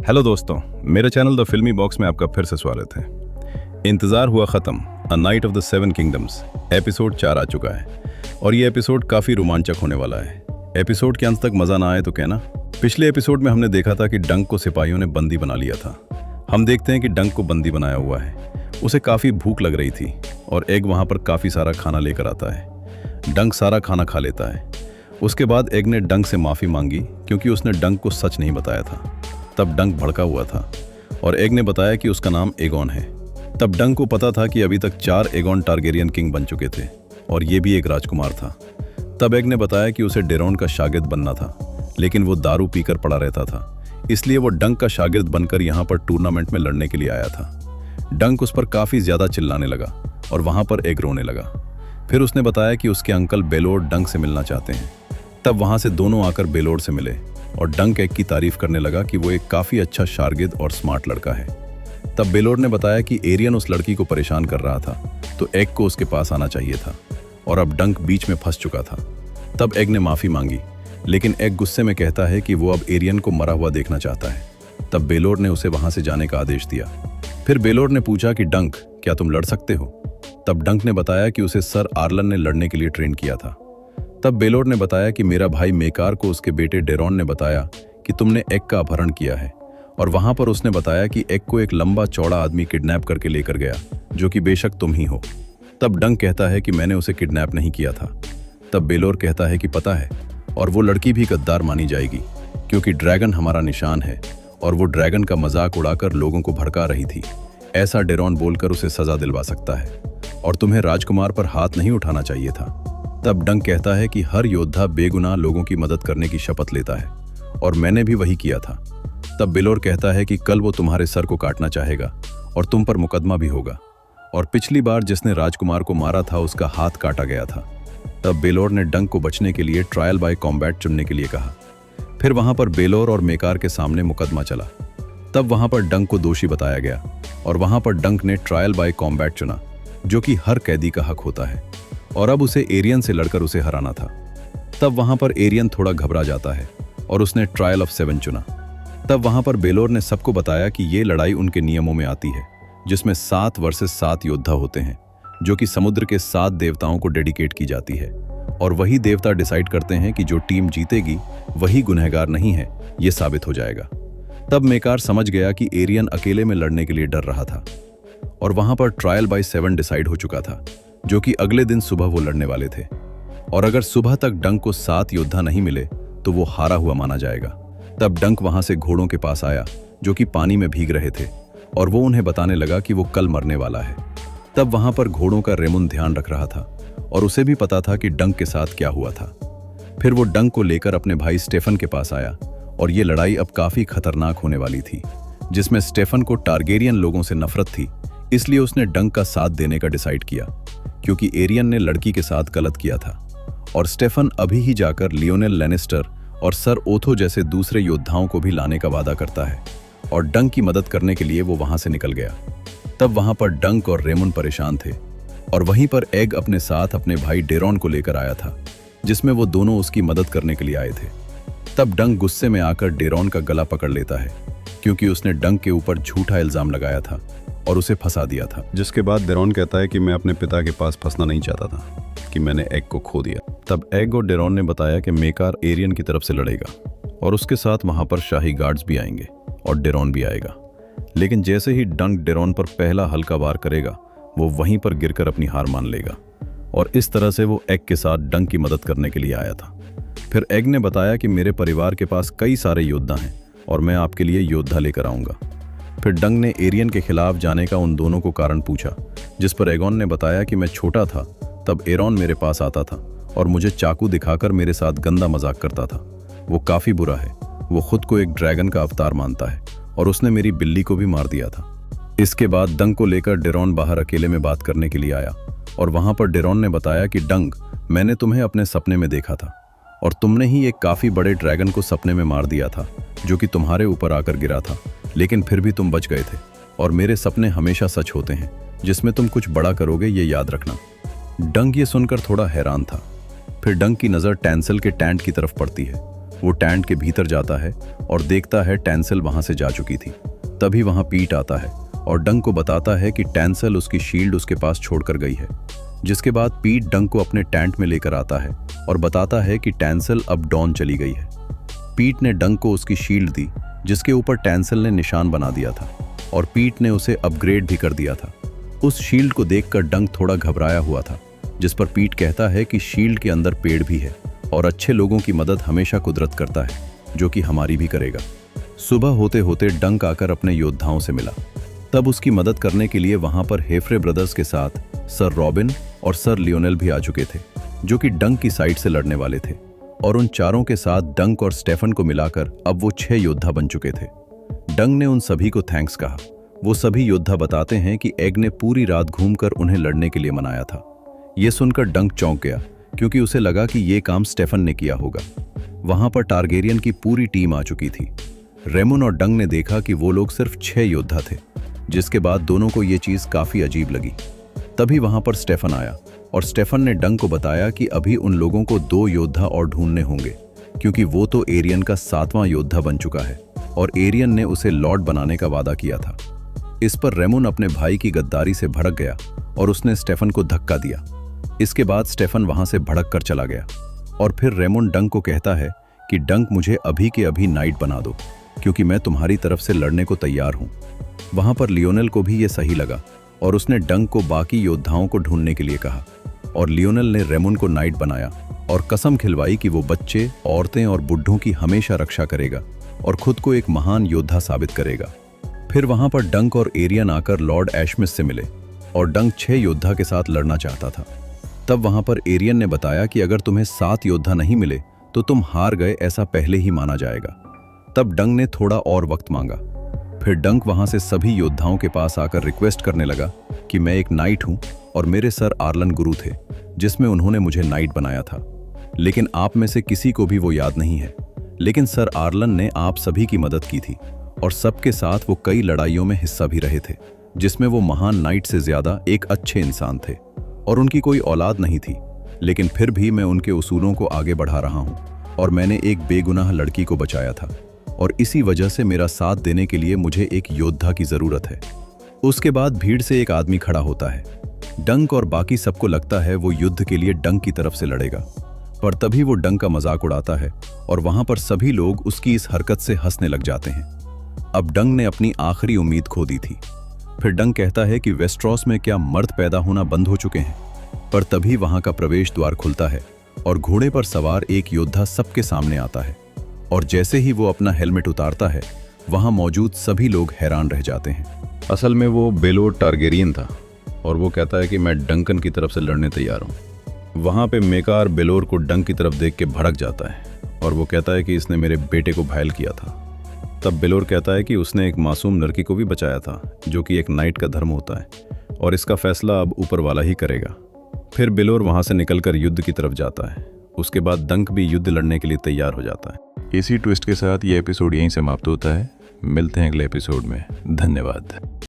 Hello दोस्तों, मेरे channel the फिल्मी बॉक्स में आपका फिर से स्वागत है। इंतज़ार हुआ ख़त्म, a night of the seven kingdoms episode 4 आ चुका है और ये एपिसोड काफ़ी रोमांचक होने वाला है। एपिसोड के अंत तक मज़ा ना आए तो कहना। पिछले एपिसोड में हमने देखा था कि डंक को सिपाहियों ने बंदी बना लिया था। हम देखते हैं कि डंक को बंदी बनाया हुआ है। उसे काफ़ी भूख लग रही थी और एग वहाँ पर काफ़ी सारा खाना लेकर आता है। डंक सारा खाना खा लेता है। उसके बाद एग ने डंक से माफ़ी मांगी क्योंकि उसने डंक को सच नहीं बताया था। तब डंक भड़का हुआ था और एग ने बताया कि उसका नाम एगोन है। तब डंक को पता था कि अभी तक 4 एगोन टारगेरियन किंग बन चुके थे और ये भी एक राजकुमार था। तब एग ने बताया कि उसे डेरोन का शागिर्द बनना था, लेकिन वो दारू पीकर पड़ा रहता था, इसलिए वो डंक का शागिर्द बनकर यहाँ पर टूर्नामेंट में लड़ने के लिए आया था। डंक उस पर काफ़ी ज़्यादा चिल्लाने लगा और वहाँ पर एग रोने लगा। फिर उसने बताया कि उसके अंकल बेलोर डंक से मिलना चाहते हैं। तब वहाँ से दोनों आकर बेलोर से मिले और डंक एग की तारीफ करने लगा कि वो एक काफ़ी अच्छा शागिर्द और स्मार्ट लड़का है। तब बेलोर ने बताया कि एरियन उस लड़की को परेशान कर रहा था, तो एग को उसके पास आना चाहिए था और अब डंक बीच में फंस चुका था। तब एग ने माफ़ी मांगी, लेकिन एग गुस्से में कहता है कि वो अब एरियन को मरा हुआ देखना चाहता है। तब बेलोर ने उसे वहाँ से जाने का आदेश दिया। फिर बेलोर ने पूछा कि डंक, क्या तुम लड़ सकते हो? तब डंक ने बताया कि उसे सर आर्लन ने लड़ने के लिए ट्रेन किया था। तब बेलोर ने बताया कि मेरा भाई मेकार को उसके बेटे डेरोन ने बताया कि तुमने एग का अपहरण किया है, और वहां पर उसने बताया कि एग को एक लंबा चौड़ा आदमी किडनैप करके लेकर गया, जो कि बेशक तुम ही हो। तब डंक कहता है कि मैंने उसे किडनैप नहीं किया था। तब बेलोर कहता है कि पता है, और वो लड़की भी गद्दार मानी जाएगी क्योंकि ड्रैगन हमारा निशान है और वो ड्रैगन का मजाक उड़ाकर लोगों को भड़का रही थी। ऐसा डेरोन बोलकर उसे सजा दिलवा सकता है और तुम्हें राजकुमार पर हाथ नहीं उठाना चाहिए था। तब डंक कहता है कि हर योद्धा बेगुनाह लोगों की मदद करने की शपथ लेता है और मैंने भी वही किया था। तब बेलोर कहता है कि कल वो तुम्हारे सर को काटना चाहेगा और तुम पर मुकदमा भी होगा, और पिछली बार जिसने राजकुमार को मारा था उसका हाथ काटा गया था। तब बेलोर ने डंक को बचने के लिए ट्रायल बाय कॉम्बैट चुनने के लिए कहा। फिर वहां पर बेलोर और मेकार के सामने मुकदमा चला। तब वहां पर डंक को दोषी बताया गया और वहां पर डंक ने ट्रायल बाय कॉम्बैट चुना, जो कि हर कैदी का हक होता है, और अब उसे एरियन से लड़कर उसे हराना था। तब वहां पर एरियन थोड़ा घबरा जाता है और उसने ट्रायल ऑफ 7 चुना। तब वहां पर बेलोर ने सबको बताया कि ये लड़ाई उनके नियमों में आती है, जिसमें 7 वर्सेस 7 योद्धा होते हैं, जो कि समुद्र के 7 देवताओं को डेडिकेट की जाती है, और वही देवता डिसाइड करते हैं कि जो टीम जीतेगी वही गुनहगार नहीं है, ये साबित हो जाएगा। तब मेकार समझ गया कि एरियन अकेले में लड़ने के लिए डर रहा था और वहां पर ट्रायल बाय 7 डिसाइड हो चुका था, जो कि अगले दिन सुबह वो लड़ने वाले थे, और अगर सुबह तक डंक को 7 योद्धा नहीं मिले तो वो हारा हुआ माना जाएगा। तब डंक वहां से घोड़ों के पास आया जो कि पानी में भीग रहे थे, और वो उन्हें बताने लगा कि वो कल मरने वाला है। तब वहां पर घोड़ों का रेमुन ध्यान रख रहा था और उसे भी पता था कि डंक के साथ क्या हुआ था। फिर वो डंक को लेकर अपने भाई स्टेफन के पास आया और ये लड़ाई अब काफी खतरनाक होने वाली थी, जिसमें स्टेफन को टारगेरियन लोगों से नफरत थी, इसलिए उसने डंक का साथ देने का डिसाइड किया क्योंकि एरियन ने लड़की के साथ गलत किया था। और स्टेफन अभी ही जाकर लियोनेल लैनिस्टर और सर ओथो जैसे दूसरे योद्धाओं को भी लाने का वादा करता है, और डंक की मदद करने के लिए वो वहां से निकल गया। तब वहां पर डंक और रेमुन परेशान थे और वहीं पर एग अपने साथ अपने भाई डेरोन को लेकर आया था, जिसमें वो दोनों उसकी मदद करने के लिए आए थे। तब डंक गुस्से में आकर डेरोन का गला पकड़ लेता है क्योंकि उसने डंक के ऊपर झूठा इल्जाम लगाया था और उसे फंसा दिया था। जिसके बाद डेरोन कहता है कि मैं अपने पिता के पास फंसना नहीं चाहता था, कि मैंने एग को खो दिया। तब एग और डेरोन ने बताया कि मेकार एरियन की तरफ से लड़ेगा और उसके साथ वहां पर शाही गार्ड्स भी आएंगे और डेरोन भी आएगा। लेकिन जैसे ही डंक डेरोन पर पहला हल्का वार करेगा, वो वहीं पर गिरकर अपनी हार मान लेगा, और इस तरह से वो एग के साथ डंक की मदद करने के लिए आया था। फिर एग ने बताया कि मेरे परिवार के पास कई सारे योद्धा हैं और मैं आपके लिए योद्धा लेकर आऊंगा। फिर डंक ने एरियन के खिलाफ जाने का उन दोनों को कारण पूछा, जिस पर एगोन ने बताया कि मैं छोटा था तब एरोन मेरे पास आता था और मुझे चाकू दिखाकर मेरे साथ गंदा मजाक करता था। वो काफ़ी बुरा है, वो खुद को एक ड्रैगन का अवतार मानता है और उसने मेरी बिल्ली को भी मार दिया था। इसके बाद डंक को लेकर डेरोन बाहर अकेले में बात करने के लिए आया और वहां पर डेरोन ने बताया कि डंक, मैंने तुम्हें अपने सपने में देखा था और तुमने ही एक काफ़ी बड़े ड्रैगन को सपने में मार दिया था, जो कि तुम्हारे ऊपर आकर गिरा था, लेकिन फिर भी तुम बच गए थे, और मेरे सपने हमेशा सच होते हैं, जिसमें तुम कुछ बड़ा करोगे, ये याद रखना। डंक ये सुनकर थोड़ा हैरान था। फिर डंक की नज़र टैंसल के टैंट की तरफ पड़ती है वो टैंट के भीतर जाता है और देखता है टैंसेल वहां से जा चुकी थी। तभी वहां पीट आता है और डंक को बताता है कि टैंसेल उसकी शील्ड उसके पास छोड़कर गई है। जिसके बाद पीट डंक को अपने टैंट में लेकर आता है और बताता है कि टैंसेल अब डॉन चली गई है। पीट ने डंक को उसकी शील्ड दी जिसके ऊपर टैंसेल ने निशान बना दिया था और पीट ने उसे अपग्रेड भी कर दिया था। उस शील्ड को देखकर डंक थोड़ा घबराया हुआ था, जिस पर पीट कहता है कि शील्ड के अंदर पेड़ भी है और अच्छे लोगों की मदद हमेशा कुदरत करता है, जो कि हमारी भी करेगा। सुबह होते होते डंक आकर अपने योद्धाओं से मिला। तब उसकी मदद करने के लिए वहां पर हेफ्रे ब्रदर्स के साथ सर रॉबिन और सर लियोनेल भी आ चुके थे, जो कि डंक की साइड से लड़ने वाले थे। और उन चारों के साथ डंक और स्टेफन को मिलाकर अब वो 6 योद्धा बन चुके थे। डंक ने उन सभी को थैंक्स कहा। वो सभी योद्धा बताते हैं कि एग ने पूरी रात घूमकर उन्हें लड़ने के लिए मनाया था। ये सुनकर डंक चौंक गया, क्योंकि उसे लगा कि ये काम स्टेफन ने किया होगा। वहां पर टारगेरियन की पूरी टीम आ चुकी थी। रेमुन और डंक ने देखा कि वो लोग सिर्फ 6 योद्धा थे, जिसके बाद दोनों को ये चीज काफी अजीब लगी। तभी वहां पर स्टेफन आया और स्टेफन ने डंक को बताया कि अभी उन लोगों को 2 योद्धा और ढूंढने होंगे, क्योंकि वो तो एरियन का 7वां योद्धा बन चुका है और एरियन ने उसे लॉर्ड बनाने का वादा किया था। इस पर रेमुन अपने भाई की गद्दारी से भड़क गया और उसने स्टेफन को धक्का दिया। इसके बाद स्टेफन वहां से भड़क कर चला गया और फिर रेमुन डंक को कहता है कि डंक मुझे अभी के अभी नाइट बना दो, क्योंकि मैं तुम्हारी तरफ से लड़ने को तैयार हूं। वहां पर लियोनेल को भी ये सही लगा और उसने डंक को बाकी योद्धाओं को ढूंढने के लिए कहा और लियोनेल ने रेमुन को नाइट बनाया और कसम खिलवाई कि वो बच्चे, औरतें और बुढ़ों की हमेशा रक्षा करेगा और खुद को एक महान योद्धा साबित करेगा। फिर वहां पर डंक और एरियन आकर लॉर्ड एशमिस से मिले और डंक 6 योद्धा के साथ लड़ना चाहता था। तब वहां पर एरियन ने बताया कि अगर तुम्हें 7 योद्धा नहीं मिले तो तुम हार गए, ऐसा पहले ही माना जाएगा। तब डंक ने थोड़ा और वक्त मांगा। फिर डंक वहां से सभी योद्धाओं के पास आकर रिक्वेस्ट करने लगा कि मैं एक नाइट हूं और मेरे सर आर्लन गुरु थे, जिसमें उन्होंने मुझे नाइट बनाया था, लेकिन आप में से किसी को भी वो याद नहीं है। लेकिन सर आर्लन ने आप सभी की मदद की थी और सबके साथ वो कई लड़ाइयों में हिस्सा भी रहे थे, जिसमें वो महान नाइट से ज्यादा एक अच्छे इंसान थे और उनकी कोई औलाद नहीं थी। लेकिन फिर भी मैं उनके उसूलों को आगे बढ़ा रहा हूं और मैंने एक बेगुनाह लड़की को बचाया था और इसी वजह से मेरा साथ देने के लिए मुझे एक योद्धा की जरूरत है। उसके बाद भीड़ से एक आदमी खड़ा होता है। डंक और बाकी सबको लगता है वो युद्ध के लिए डंक की तरफ से लड़ेगा, पर तभी वो डंक का मजाक उड़ाता है और वहां पर सभी लोग उसकी इस हरकत से हंसने लग जाते हैं। अब डंक ने अपनी आखिरी उम्मीद खो दी थी। फिर डंक कहता है कि वेस्ट्रॉस में क्या मर्द पैदा होना बंद हो चुके हैं? पर तभी वहां का प्रवेश द्वार खुलता है और घोड़े पर सवार एक योद्धा सबके सामने आता है और जैसे ही वो अपना हेलमेट उतारता है, वहां मौजूद सभी लोग हैरान रह जाते हैं। असल में वो बेलोर टारगेरियन था और वो कहता है कि मैं डंकन की तरफ से लड़ने तैयार हूँ। वहाँ पे मेकार बेलोर को डंक की तरफ देख के भड़क जाता है और वो कहता है कि इसने मेरे बेटे को घायल किया था। तब बेलोर कहता है कि उसने एक मासूम लड़की को भी बचाया था, जो कि एक नाइट का धर्म होता है और इसका फैसला अब ऊपर वाला ही करेगा। फिर बेलोर वहाँ से निकलकर युद्ध की तरफ जाता है। उसके बाद डंक भी युद्ध लड़ने के लिए तैयार हो जाता है। इसी ट्विस्ट के साथ ये एपिसोड यहीं समाप्त होता है। मिलते हैं अगले एपिसोड में। धन्यवाद।